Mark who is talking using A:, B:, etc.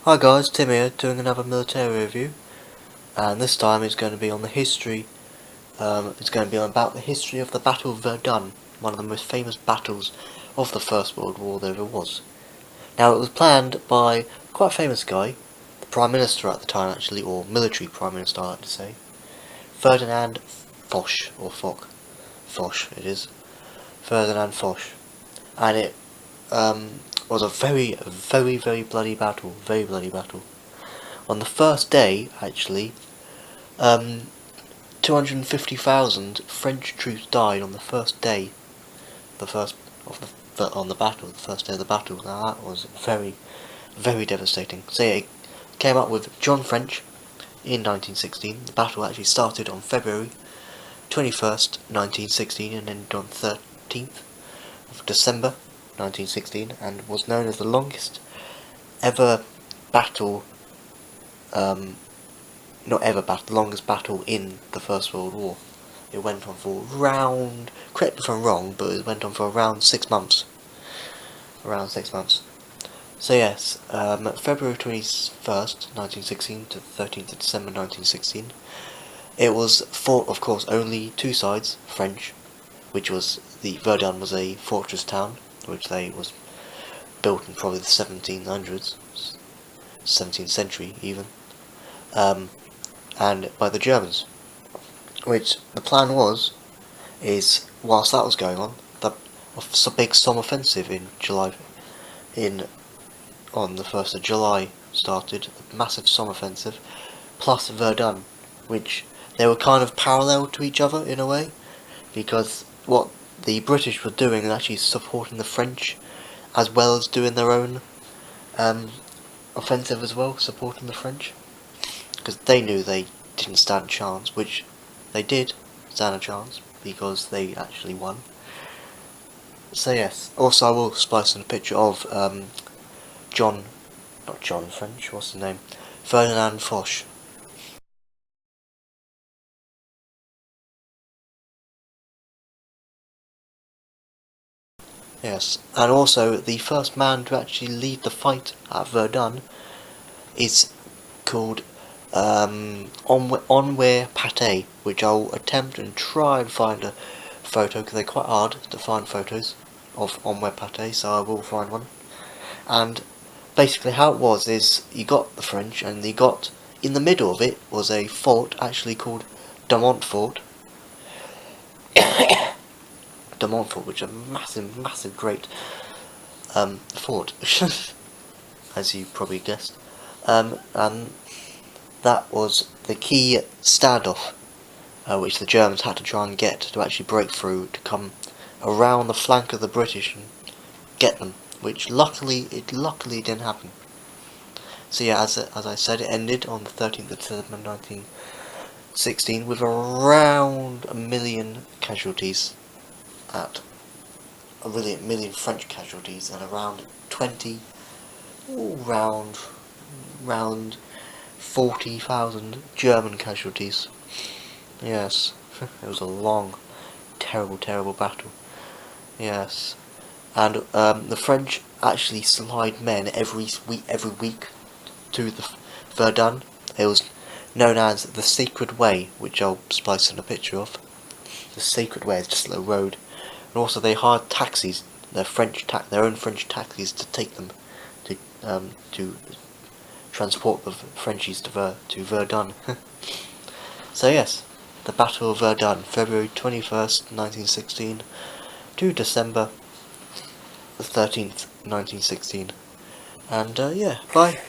A: Hi guys, Tim here, doing another military review, and this time it's going to be on the history, it's going to be about the history of the Battle of Verdun, one of the most famous battles of the First World War there ever was. Now it was planned by quite a famous guy, the Prime Minister at the time actually, or military Prime Minister I like to say, Ferdinand Foch, or Foch it is, Ferdinand Foch, and it was a very bloody battle, On the first day, actually, 250,000 French troops died on the first day, the first day of the battle. Now that was very devastating. So yeah, it came up with John French in 1916. The battle actually started on February 21st, 1916, and ended on 13th of December 1916, and was known as the longest ever battle, the longest battle in the First World War. It went on for correct me if I'm wrong, but it went on for around 6 months. So yes, February 21st, 1916 to 13th of December 1916, it was fought, of course, only two sides, French, Verdun was a fortress town, which was built in probably the 1700s, 17th century even, and by the Germans, which the plan is whilst that was going on, a big Somme offensive on the 1st of July started, a massive Somme offensive, plus Verdun, which they were kind of parallel to each other in a way, because what the British were doing was actually supporting the French, as well as doing their own offensive as well, supporting the French, because they knew they didn't stand a chance, which they did stand a chance, because they actually won. So yes, also I will splice in a picture of Ferdinand Foch. Yes, and also the first man to actually lead the fight at Verdun is called Onweir Pate, which I'll attempt and try and find a photo, because they're quite hard to find photos of Onweir Pate, so I will find one. And basically how it was is, you got the French, and you got, in the middle of it was a fort actually called Dumont Fort, which is a massive great fort, as you probably guessed, and that was the key standoff, which the Germans had to try and get to actually break through, to come around the flank of the British and get them, which luckily didn't happen. So yeah, as I said, it ended on the 13th of December 1916 with around 1 million casualties, million French casualties, and around round 40,000 German casualties. Yes, it was a long, terrible battle. Yes, and the French actually supplied men every week to the Verdun. It was known as the Sacred Way, which I'll splice in a picture of. The Sacred Way is just a little road, and also they hired taxis, their own French taxis, to take them to transport the Frenchies to Verdun. So yes, the Battle of Verdun, February 21st, 1916 to December the 13th, 1916. And yeah, bye.